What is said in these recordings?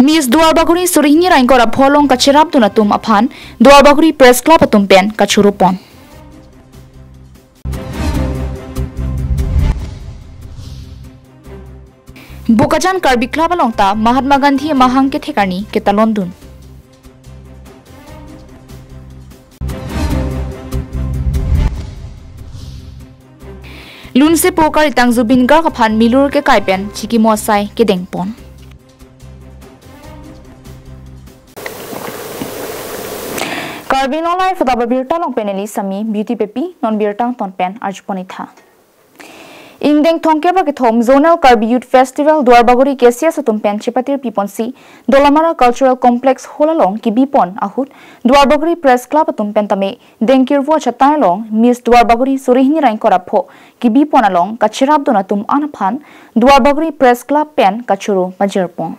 Miss Duarbaguri surihni rain kora pholong kachirap tu natum aphan Duarbaguri Press Club atum pen kachurupon. Bukajan Karbi Club alongta Mahatma Gandhi mahang ke thekani kita London. Lunse pokar itang Zubin Garg aphan milur ke kaipen chiki mosai ke dengpon. Karbi long life da birta long peneli sami beauty pepi non birtang ton pen arjponitha. Ingdeng thongkeba ke thom zonal Karbi Youth Festival Duarbaguri Kesia satum pen chipatir piponsi Dolamara Cultural Complex holalong ki bipon ahut Duarbaguri Press Club atum pen tame dengkirvo chatai long Miss Duarbaguri surihni rain korapho ki bipon along kachirab donatum anaphan Duarbaguri Press Club pen kachuru majerpong.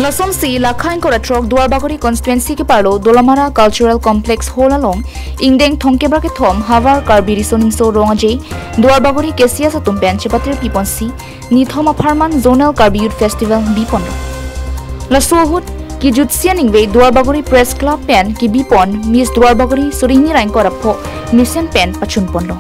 Lasom si lakhain koratrok Duarbaguri constituency ke parlo Dolamara Cultural Complex holalong ingdeng thongkebra ke thom Havar Karbi risoning so rongaje Duarbaguri Kesia satum pen chipatir piponsi ni thoma Farman Zonal Karbi Youth Festival bipon. Lasohut ki jutsian ingwe Duarbaguri Press Club pen ki bipon Miss Duarbaguri surihni rain korapho mission pen pachun ponlo.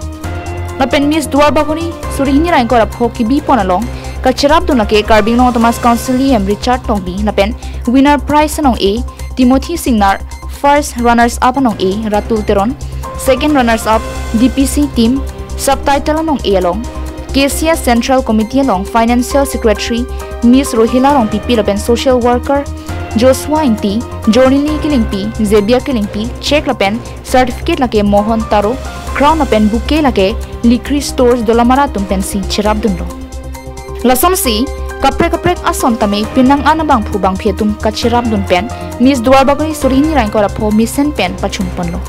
La pen Miss Duarbaguri surihni rain korapho ki bipon along Kachirap tu nake Karbi no Thomas Council Richard Tongbi lapen winner prize anong A Timothy Singnar first runners up anong A Ratul Teron second runners up DPC team subtitle anong A along Kesia Central Committee along Financial Secretary Miss Rohila along PP lapen social worker Joshua Inti Jornili Kilingpi Zebia Kilingpi check lapen certificate lake Mohan Taro crown lapen bouquet lake Likri Stores Dolamara tumpensi chirap dunlo. Lasom si kaprek asom tame pinang anabang phubang phietum kachirap dun pen Miss Duarbaguri surihni rain korapho mission pen pachum ponlo.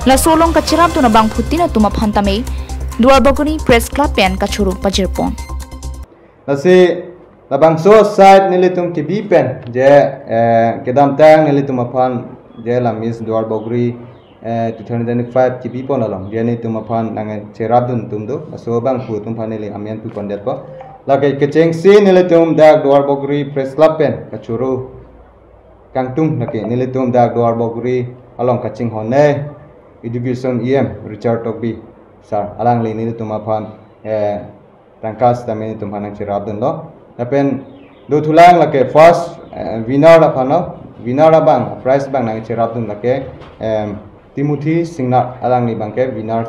La solong kachirap dun abang phutina tuma phantame Duarbaguri Press Club pen kachuru pajirpon. Lasi labang so side nilitum kibi pen je kedam tang nilitum aphan je la Miss Duarbaguri 2025 kibi pon along je nilitum aphan nang cherap dun tumdo so bang phutum phaneli amian pu pondet po lagi keceng si nilitum dak Duarbaguri Press Club pen kachuru kangtung lagi nilitum dak Duarbaguri along kaching honne education Richard Togbi sar alang li nilitum aphan tangkas tame nilitum hanang chirap dun lo lapen do thulang lake first winner apano winner bang prize bang nang chirap dun lake Timothy Singnar alang ni bangke winner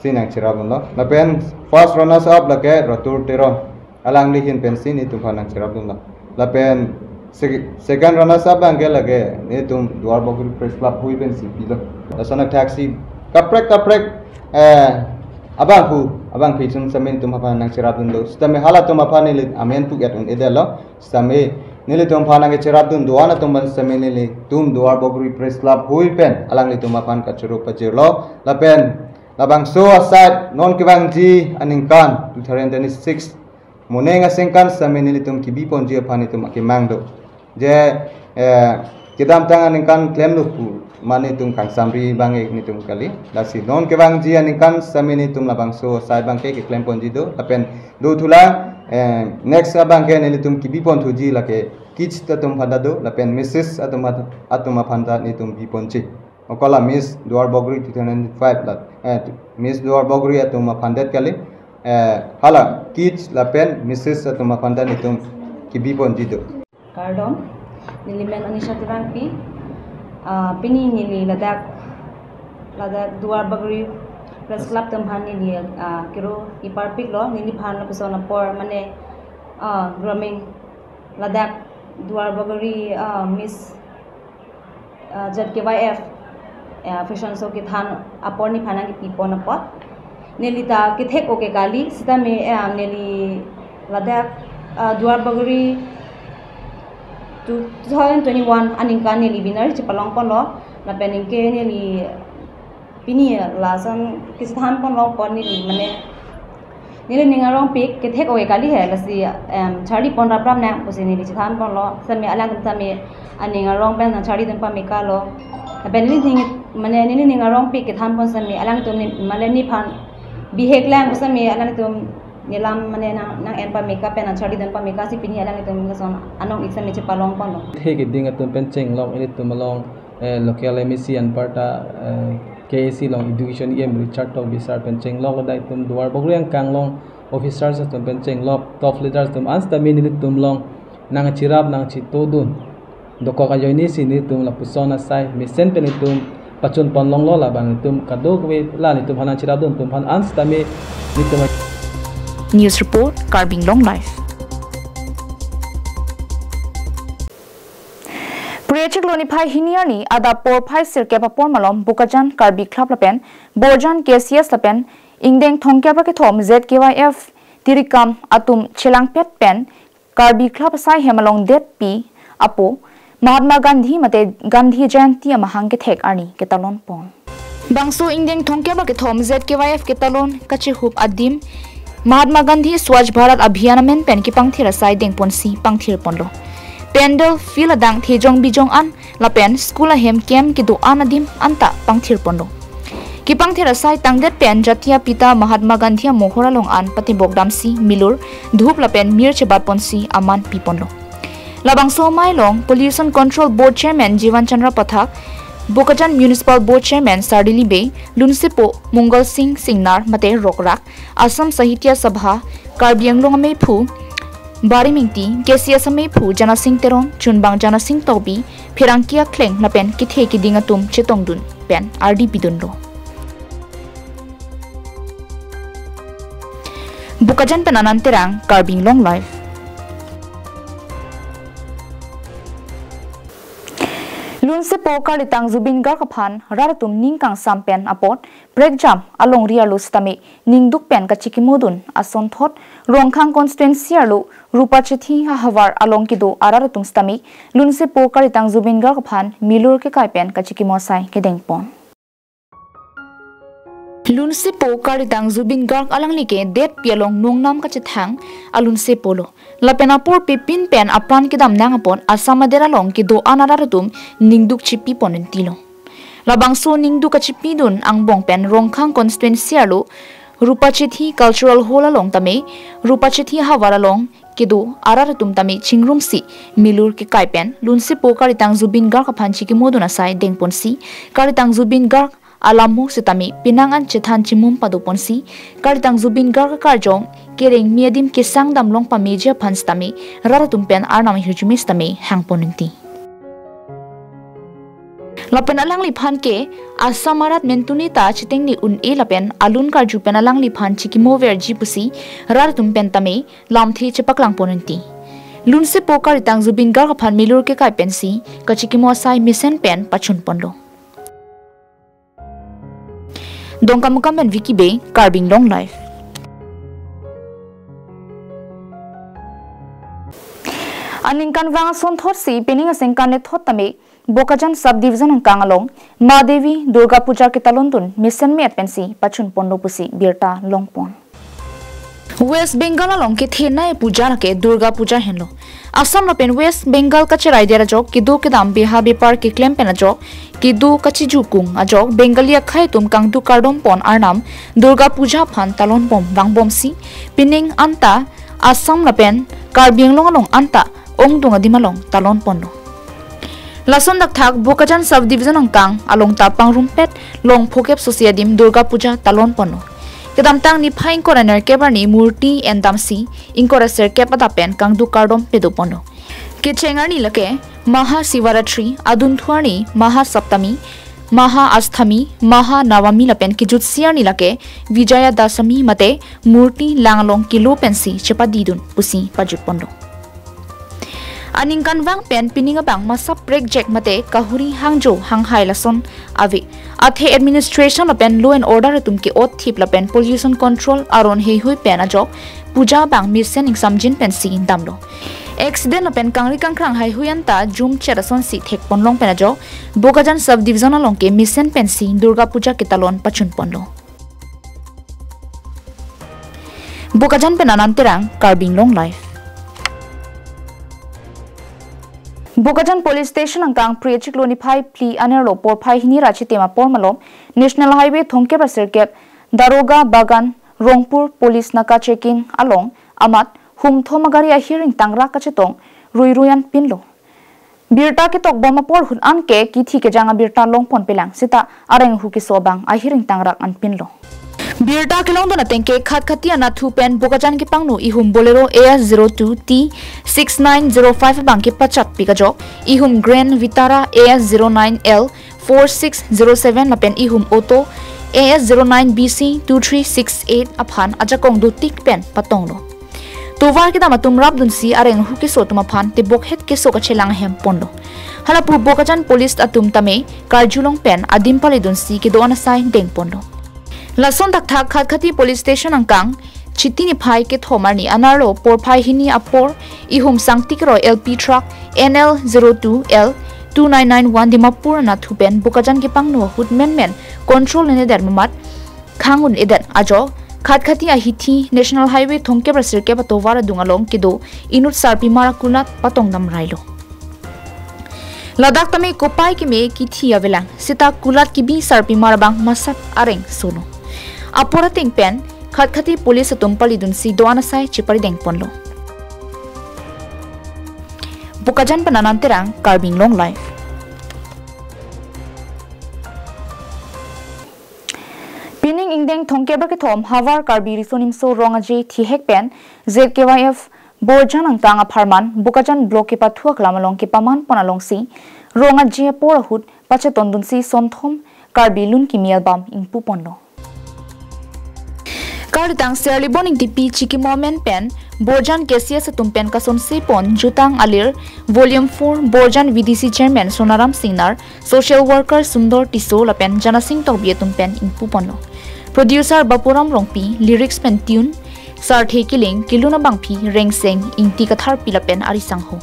sinang chirap dun lo lapen first runners up lake Ratul Teron alang lihin pensi ni tum phanang chirap dun la lapen second runners up angel lage ni tum Duarbaguri Press Club hui pensi pilo lasana taxi kaprek abang pichun samin tum phanang chirap dun lo stame hala tum phane li amen pu gatun edelo stame nili tum phanang chirap dun duana tum ban samin li tum Duarbaguri Press Club hui pen alang li tum phan kachuru pajirlo lapen labang so aside non kibang ji aningkan 2026 Monenga sengkan samin tum kibi ponji apani tum akimangdo je kidam tangan ningkan claim lu mani tum kang samri bange ni tum kali lasi non kebang ji ningkan samin tum labang so side bangke ke claim ponji do apen do thula next abang ke ni tum kibi pon thuji lake kich ta tum phanda do lapen mrs atuma phanda ni tum bi ponji okola Miss Duarbaguri 2005 lat Miss Duarbaguri atuma phandet kali hala kids lapen Mrs. atuma panda nitum kibi ponjido kardom nilimen anisha tirangpi pini nili ladak Duarbaguri Press Club tamhani ni kiro iparpik lo nili phan kusona por mane grooming ladak Duarbaguri Miss ZKYF fashion show ke than apor ni phana ki pipon apot Nelita kithek oke kali sita me neli ladak Duarbaguri 2021 aningka neli winner chipalong pon lo na peningke neli pini lasan kisithan pon lo pon neli mane neli ningarong pik kithek oke kali hai lasi chari pon rapram na pusi neli chithan pon lo same alang same aningarong pen chari tempa meka lo penli thing mane neli ningarong pik kithan pon same alang tum maleni phan bihek lang sami alang tum nilam mane nang en pa makeup pen achari dan pa makeup si pini alang itum son anong exam me palong pon lo the ke ding atum pen cheng long ini tum long local MSc and parta KAC long education em Richard to bisar pen cheng long dai tum duar bogri ang kang long officers tum pen cheng long top leaders tum ans ta min tum long nang chirap nang chi to dun doko ka joini sini tum la pusona sai misen pen tum pachun pon long lo la bang tum kadok we la ni tum hanan chirap dun tum han ans ta me ni tum News report Carbing Long Life. Priachik loni phai hiniani ada por phai sirke pa por malom bukajan Karbi club lapen borjan KCS lapen ingdeng thongkya ba ke thom ZKYF tirikam atum chelang pet pen Karbi club sai hemalong det pi apo Mahatma Gandhi mate Gandhi Jayanti amahang ke thek ani ke talon pon bangso ingdeng thongkya ba ke thom ZKYF ke talon kachi hup adim Mahatma Gandhi Swachh Bharat Abhiyan men pen ki pangthira sai deng ponsi pangthir ponlo pendel fil adang thejong bijong an la pen school a hem kem ki do anadim anta pangthir ponlo ki pangthira sai tangdet pen jatia pita Mahatma Gandhi mohora long an pati bogdam si milur dhup la pen mir chebat ponsi aman pi ponlo labang so mai long pollution control board chairman Jivan Chandra Pathak Bokajan Municipal Board Chairman Sardili Bay, Lunsipo Mungal Singh Singnar Mate Rokrak, Assam Sahitya Sabha, Karbiang Longame Phu, Bari Mingti, KCS Ame Phu, Jana Singh Terong, Chunbang Jana Singh Tobi, Pirangkia Kleng Lapen Kithe Kidingatum Chetongdun, Pen RD Pidundo. Bokajan Penanan Terang, Karbing Long Life. Lunse pokar litang Zubin Garkaphan raratum ningkang sampen apot break jam along rialu stami ningduk pen kachikimudun ason thot rongkhang constituency alu rupa chithi hawar along kido araratum stami lunse pokar litang Zubin Garkaphan milur ke kai pen kachikimosai ke dengpon Lunse pokar litang Zubin Gark alang like det pialong nongnam kachithang alunse polo Lapenapur pipin pen apran kidam nangapon asamadera long kido anaratum ningduk chipi ponentilo. Labangso ningduk chipi dun ang bong pen rongkhang constituency alu rupachithi cultural hall along tame rupachithi hawara long kido araratum tame chingrum si milur ke kai pen lunse pokar itang Zubin Gark aphanchi ki moduna sai dengpon si karitang Zubin Gark alamu sitami pinangan chethan chimum paduponsi karitang Zubin Gark karjong kereng miadim kesang damlong pameja phanstami raratum pen arnam hujumis tami hangponenti lapen alang li phan ke asamarat mentuni ta chitengni un e lapen alun karju pen alang li phan chikimo verji pusi raratum pen tami lamthi chepaklang ponenti lunse pokar itang Zubin Gark phan milur ke kai pensi kachikimo sai mission pen pachun ponlo Dongkamukam ben Vicky Bay, Karbing Long Life. Aningkan vang son thot si pening asengkan le thot tame Bokajan subdivision ang kangalong Madevi Durga Puja kitalondun mission me pensi pachun pondo pusi birta longpon. West Bengal along ke thena e puja ke Durga Puja henlo. Assam la pen West Bengal ka cherai dera jok kidu ke dam biha bipar ke claim pen jok kidu kachiju kung ajok Bengalia khai tum kang du kardom pon arnam Durga Puja phan talon bom wang bom si pining anta Assam la pen Karbiang long along anta ong dunga dimalong talon pondo. Lason dak thak Bokajan subdivision ang kang along tapang rumpet long phokep sociedim Durga Puja talon pondo. Kedamtang ni phaing koraner kebarni murti endamsi inkoraser kepadapen kang du kardom pedopono kechengarni lake maha sivaratri adunthwani maha saptami maha asthami maha nawami lapen kijutsiarni lake vijaya dasami mate murti langalong kilo pensi chepadidun pusi pajupondo Aningkan wang pen pininga bang masa project mate kahuri hangjo hanghai lason ave athe administration lapen law and order tumki ot thip lapen pollution control aron hei hui pen ajok puja bang mission examjin pen si damlo accident lapen kangri kangkrang hai huyanta jum cherason si thek ponlong pen ajok Bokajan subdivision along ke mission pen si Durga Puja kitalon pachun ponlo Bokajan pen ananterang Karbing Long Life Bokajan Police Station angkang priachik loni phai pli anerlo por phai hini rachi tema por malom National Highway thongke ba circuit Daroga Bagan Rongpur Police Naka checking along amat hum thomagari a hearing tangra kachetong ruiruyan pinlo. Birta ke tok bom por hun an ke ki thi ke janga birta long pon pelang sita areng hu ki sobang a hearing tangrak an pinlo. Birta ke long dona tengke khat khatia na thu pen bokajan ke pangnu ihum bolero AS02T 6905 bang ke pachat pikajok ihum Grand Vitara AS09L 4607 lapen ihum auto AS09BC 2368 aphan ajakong du tik pen patonglo. Tovar kita matum rap dun si areng hu ki so tuma phan te bok het ke so ka chelang hem pondo. Hala pu bokajan police atum tame karjulong pen adim pali dun si ki doana sai deng pondo. Lason tak thak khat khati police station angkang chitini phai ke thomar ni anarlo por phai hini apor ihum sangtik ro LP truck NL02L 2991 Dimapur na thupen bokajan ke pangno hutmen control ne der mamat khangun edan ajo khat khati a hithi national highway thongke brasir ke batowara dungalong kido inut sarpi marakulat patong dam railo ladak tame kopai ke me ki thi avelang sita kulat ki bi sarpi marabang masat areng sono apora ting pen khat khati police tumpali dun si doana sai chipari deng ponlo bokajan panananterang carbing long life. Pining ingdeng thongkeber ke thom havar karbi risonim so rongaje thi hekpen ZKYF borjan angtang apharman bokajan block ke pathuak lamalong ke paman ponalong si rongaje porahut pache tondun si sonthom karbi lun ki mialbam ingpu ponlo. Kardang serli boning tipi chiki moment pen Borjan Kesia Satumpen Kason Sepon Jutang Alir Volume 4 Borjan VDC Chairman Sonaram Singnar Social Worker Sundor Tiso Lapen Jana Singh Tobie Tumpen Impupono Producer Bapuram Rongpi Lyrics Pen Tune Sar Thekiling Kiluna Bangpi Rengseng Inti Kathar Pilapen Arisangho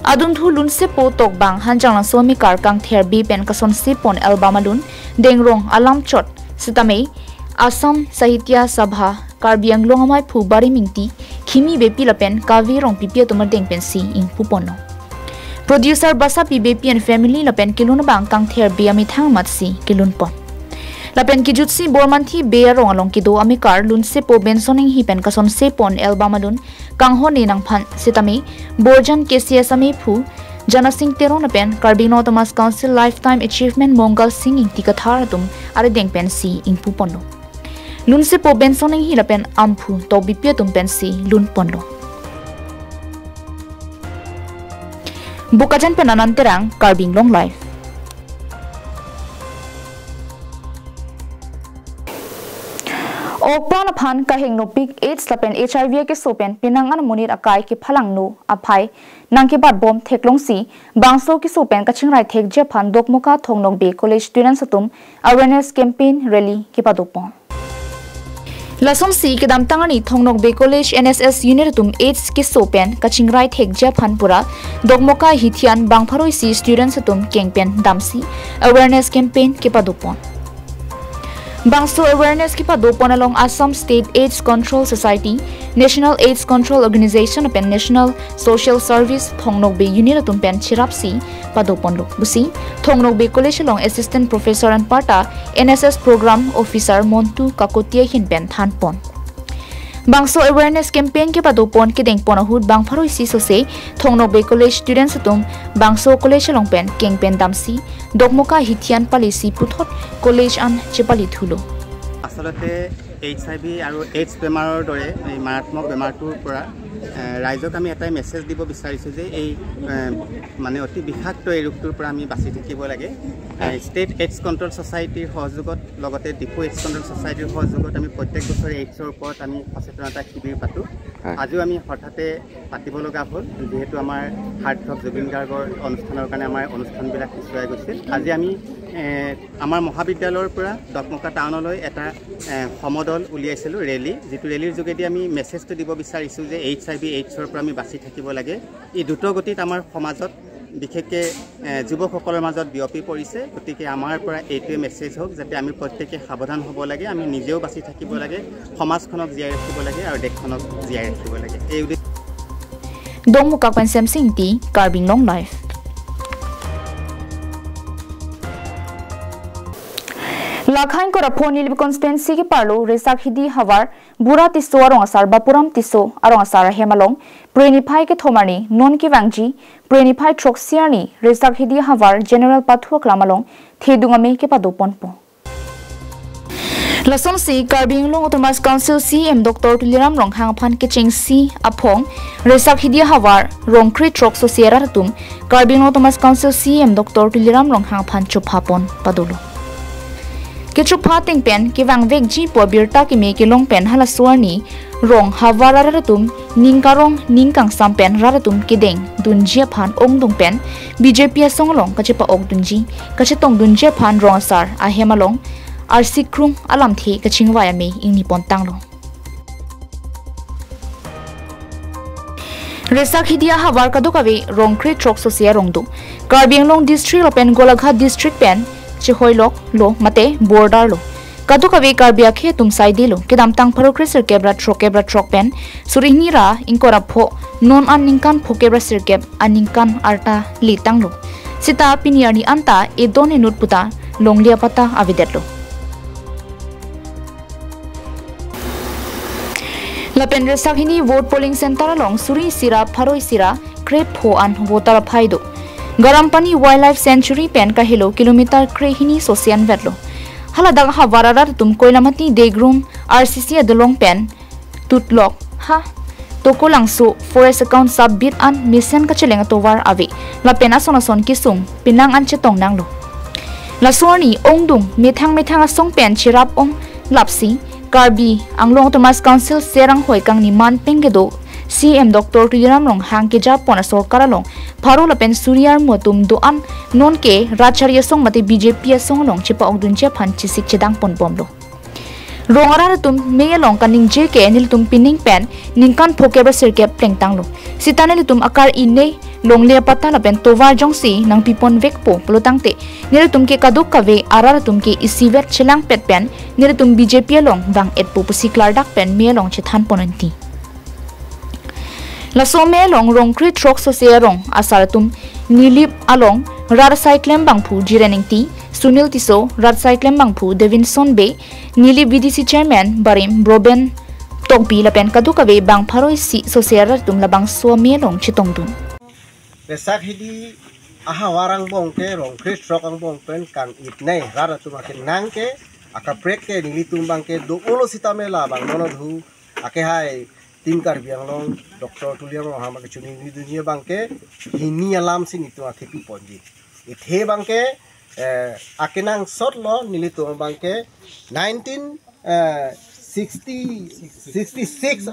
Adun thu lun sepo tok bang hanjang lang somi kar kang ther bi pen Kason Sepon Albamalun Dengrong Alam Chot Sitame Assam Sahitya Sabha Karbi Anglong amai phu bari mingti khimi bepi lapen kavi rong pipia tomar deng pensi ing pupono producer basa pi bepi and family lapen kilun bang kang ther bi ami thang matsi kilun pon lapen ki jutsi bormanthi be rong along ki do ami kar lun se po bensoning hi pen kason se pon albamalun kang ho ni nang phan sitami borjan KCS ami phu Jana Singh Terong lapen Karbi Autonomous Council Lifetime Achievement Mongal Singing tikathar tum are deng pensi ing pupono Lun se po bensoning hilapen amphu to bipia tum pensi lun ponlo. Bukajan penananterang carbing long life. Okpan aphan kahing no pik AIDS lapen HIV ke sopen pinangan munir akai ke phalang no aphai nangke bat bom theklong si bangso ke sopen kachingrai thek je phan dokmoka thongnok be college students atum awareness campaign rally ke padopon. Lason si ke dam tangani thongnok be college NSS unit tum AIDS ke sopen kachingrai thek ja phanpura dogmoka hithian bangpharoi si students tum campaign damsi awareness campaign ke padopon bangso awareness ke padopon along Assam State AIDS Control Society National AIDS Control Organization pen National Social Service thongnok be unit tum pen chirapsi padopon lok busi thongnok be college along assistant professor and parta NSS program officer Montu Kakotia hin pen thanpon bangso awareness campaign ke padopon ke dengpon ahut bangpharoi si sose thongnok be college students tum bangso college along pen campaign damsi dogmoka hithian palisi puthot college an chepali thulo asalote HIV আৰু AIDS বেমাৰৰ দৰে এই মাৰাত্মক বেমাৰটোৰ পৰা ৰাইজক আমি এটা মেছেজ দিব বিচাৰিছো যে এই মানে অতি বিষাক্ত এই ৰোগটোৰ পৰা আমি বাচি থাকিব লাগে ষ্টেট AIDS কন্ট্ৰোল সোসাইটিৰ সহযোগত লগতে ডিপো AIDS কন্ট্ৰোল সোসাইটিৰ সহযোগত আমি প্ৰত্যেক বছৰে AIDS-ৰ ওপৰত আমি সচেতনতা শিবিৰ পাতো আজিও আমি হঠাতে পাতিব লগা হ'ল যেহেতু আমাৰ হাৰ্ট অফ জুবিন গাৰ্গৰ অনুষ্ঠানৰ কাৰণে আমাৰ অনুষ্ঠানবিলাক পিছুৱাই গৈছিল আজি আমি আমাৰ মহাবিদ্যালয়ৰ পৰা দকমকা টাউনলৈ এটা সমদল উলিয়াইছিলো ৰেলী যেটো ৰেলীৰ যোগেদি আমি মেছেজটো দিব বিচাৰিছো যে HIV AIDS-ৰ পৰা আমি বাচি থাকিব লাগে এই দ্ৰুত গতিত আমাৰ সমাজত বিশেষকে যুৱকসকলৰ মাজত বিয়পি পৰিছে গতিকে আমাৰ পৰা এইটোৱে মেছেজ হওক যাতে আমি প্ৰত্যেককে সাৱধান হ'ব লাগে আমি নিজেও বাচি থাকিব লাগে সমাজখনক জীয়াই ৰাখিব লাগে আৰু দেশখনক জীয়াই ৰাখিব লাগে এই Dongmuka pensem singti carbing long life Lakhain ko rapon nilib constituency ki parlo resak hidi hawar bura tiso arong asar bapuram tiso arong asar hemalong prenipai ke thomarni non ki wangji prenipai troxiarni resak hidi hawar general pathu klamalong thedungame ke padopon po Lason si Karbing Long Autonomous Council CM Dr. Tuliram Rong Hang Phan Kiching Si Apong Resak Hidia Hawar Rong Kri Trok Sosiera Tum Karbing Autonomous Council CM Dr. Tuliram Rong Hang Phan Chuphapon Padulu Kichupha Ting Pen Kivang Vek Ji Po Birta Ki Me Ki Long Pen Hala Suarni Rong Hawara Ratum Ningkarong Ningkang Sampen Raratum Kideng Dunjia Phan Ong Dung Pen BJP Songlong Kachipa Ok Dunji Kachetong Dunjia Phan Rong Sar Ahemalong RC Krung alam the kachingwaya me ingni pontang lo Resak hidia hawar kadukawe rongkri trok sosia rongdu Karbing Long district open Golaghat district pen chihoilok lo mate border lo kadukawe karbia khe tumsai dilo kedam tang parokri sir kebra trok pen surinira inkora pho non an ningkan phokebra sir keb aningkan arta litang lo sita piniarni anta edone nutputa longlia pata avidet lo Lapen resak hini vote polling center along Suri Sira Pharoi Sira Krep Ho an voter phaido Garampani Wildlife Sanctuary pen kahilo kilometer kre hini sosian vetlo haladag hawararar tum koilamati degrum RCC adolong pen tutlok ha tokolangso forest account subbit an mission kachelenga towar ave lapen asonason kisung pinang an chetong nanglo lasoni ongdung methang asong pen chirap ong lapsi Karbi Anglong Autonomous Council serang hoi kang ni man pengedo CM Dr. Tuliram Rong hang ke japon sorkar long pharo lapen suriyar motum do an non ke rachariya song mate BJP song long chipa ogdunche phan chisik chedang pon pomlo rongara tum me long kaning je ke nil tum pining pen ningkan phokeba sirke plengtang lo sitane tum akar inne longle pata lapen tovar jongsi nang pipon vekpo plotangte nire tum ke kaduk kave arar tum ke isivet chelang pet pen nire tum BJP long bang et pupusi klardak pen me long chethan ponanti laso me long rongkri trok sosia rong asar tum nilip along rar cyclem bangphu jireningti Sunil Tiso rar cyclem bangphu Devinson Be nilip VDC chairman Barim Broben tokpi lapen kaduk kave bang pharoi si sosia tum labang so me long chitongdun Resak hidi aha warang bongke rong kris rok ang bongpen kan itne rara tumakin nangke aka preke nili tumbangke do ulo sitamela bang monodhu ake hai tim Karbiang Long Dr. Tuliram Rong hama kechuni ni dunia bangke hini alam sini tu athepi ponji ithe bangke akenang sot lo nili tu bangke 66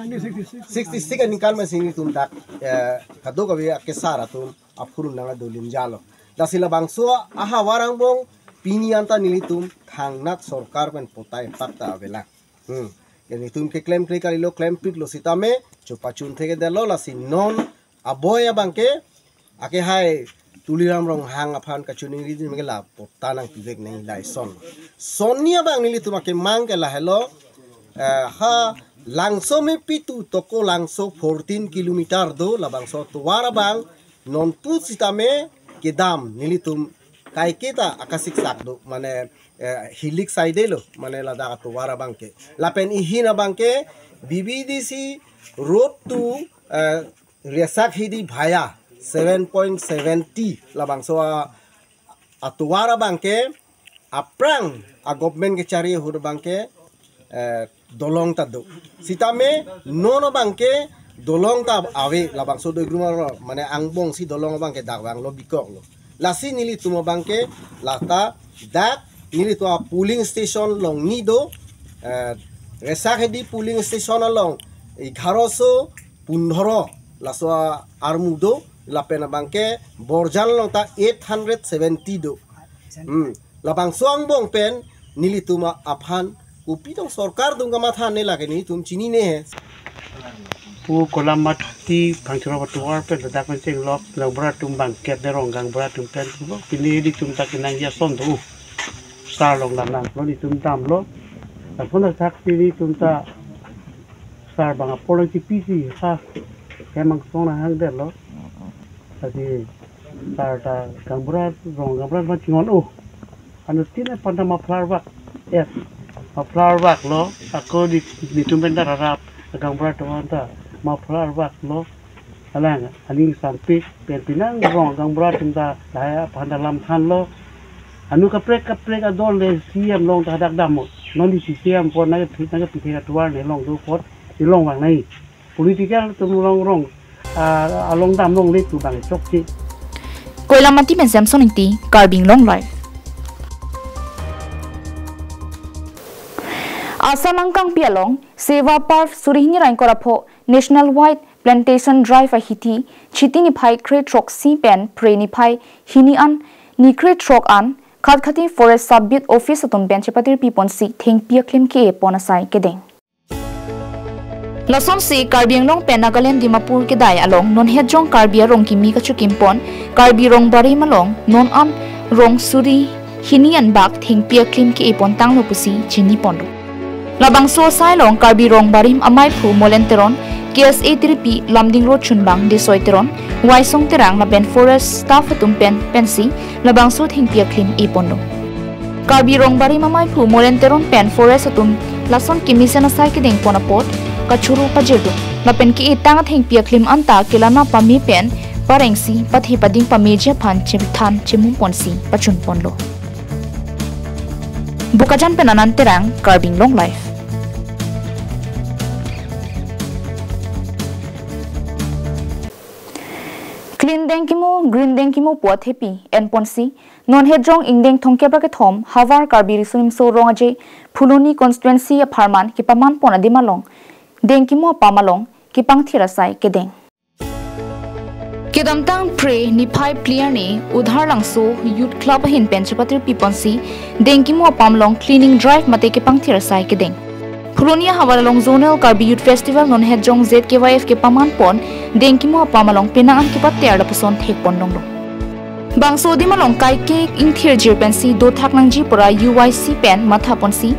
ani kan masini tum dak kado kawe akesara tum apurun nanga dolim jalo dasila bangso aha warang bong pinianta nilitum thangnat sorkar pen potai pakta avela yani tum ke claim kali lo claim pik lo sitame chupachun theke delo lasi non aboya bangke ake hai Tuliram Rong hang aphan kachuning ri mengela potanang pivek nei lai sonia bang nilitum ake mangela hello ha langso me pitu toko langso 14 kilometer do labangso tuwara bang non pu sitame kedam nilitum kai kita akasik sakdo mane hilik side lo mane lada tuwara bangke lapen ihina bangke BBDC road to Resak hidi bhaya 7.70 labangso atuwara bangke aprang a government ke cari hur bangke dolong tado sitame nono bangke dolong tab awe labang so do grumar mane angbong si dolong bangke dakwang lo bikok lo lasi nili tumo bangke lata dak nili to pooling station long nido Resak hedi pooling station long 1115 laso armudo lapena bangke borjan long ta 870 do labang so angbong pen nili tuma aphan upi tong sorkar dung kamatha ne lage ni tum chini ne hai pu kolamati phangchro batuar pe dadak pen cheng lok labra tum bang ket de rong gang bra tum pen ko pini di tum tak nang ya son tu sar long lam nang lo ni tum tam lo ta phon tak pini tum ta sar bang apolo ti pisi ha kemang sona hang de lo tadi sar ta gang bra rong gang bra chingon anu tina pandama flarwa ma flower bak lo aku di tumben dararap agang berat tuan ta ma flower bak lo alang ani sampai pinang rong agang berat tumta daya pandalam than lo anu kaprek adol le siam long tadak damo non di siam pon naga pitena tuar ne long do pot di long wang nai political tum long rong along dam long le tu bang chok chi koila mati ben samson inti carbing long life asam angkang pialong seva park surihni rain korapho national wide plantation drive a hiti chitini phai kre trok si pen preni phai hini an ni kre trok an khatkati forest subbit office atum ben chepatir pipon si theng pia klim ke ponasai kedeng lason si karbiang long pen nagaland dimapur ke dai along non hejong karbia rong kimi ka chukim pon karbi rong bari malong non am rong suri hinian bak theng pia klim ke pon tang lo pusi chini pondo labang so sai long karbi rong barim amai phu molenteron KSA tripi lamding road chunbang de soiteron waisong terang la ben forest staff atum pen pensi labang so thing pia klim e pondo karbi rong bari mamai phu molenteron pen forest atum lason kimisen asai ke deng ponapot kachuru pajedu la pen ki etang thing pia klim anta kelana pami pen parengsi pathi pading pameje phan chimthan chimum ponsi pachun ponlo bukajan penanan terang carbing long life clean dengkimo green dengkimo puat happy and ponsi non hejong ingdeng thongke bra ke thom havar karbiri sunim so rongaje phuluni constituency a pharman ki paman pon adimalong dengkimo pamalong ki pangthira sai kedeng kedamtang pre ni phai player ni udhar langso youth club hin penchapatir piponsi dengkimo pamlong cleaning drive mate ke pangthira sai kedeng Phulonia Hawaralong Zonal Karbi Youth Festival non hejong ZKYF ke paman pon dengkimo pamalong pinaan ki patter la puson thek pon long bangso di malong kai ke ingthir jir pensi do thak nang ji pura UYC pen matha ponsi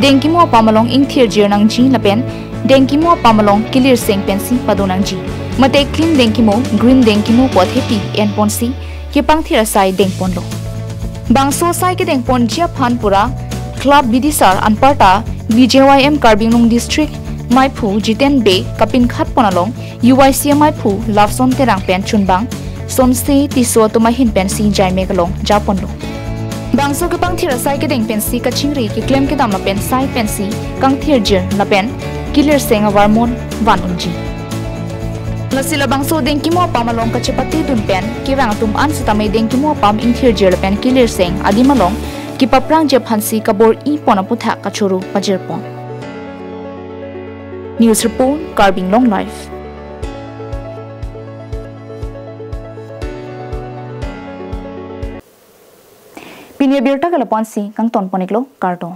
dengkimo pamalong ingthir jir nang ji la pen dengkimo pamalong clear seng pensi padonang ji mate clean dengkimo green dengkimo pot happy en ponsi ki pangthira sai deng pon lo bangso sai ke deng pon jia phan pura club bidisar anparta BJYM Karbinglong District Maipu Jiten Bay Kapin Khat Ponalong UYC Maipu Lavson Terang Pen Chunbang Somse Tiso Tumahin Pensi Jai Megalong Japonlo Bangso ke pangthira sai ke deng pensi ka chingri ki claim ke dam la pen sai pensi kang thir jir la pen killer seng warmon vanunji lasila bangso deng kimo pamalong ka chepati dun pen ki rang tum an sitamai deng kimo pam in thir jir la pen killer seng adimalong ki paprang je phansi kabor I ponaputha kachuru pajerpon news report Carbing long life pinia birta kala ponsi kang ton poniklo karto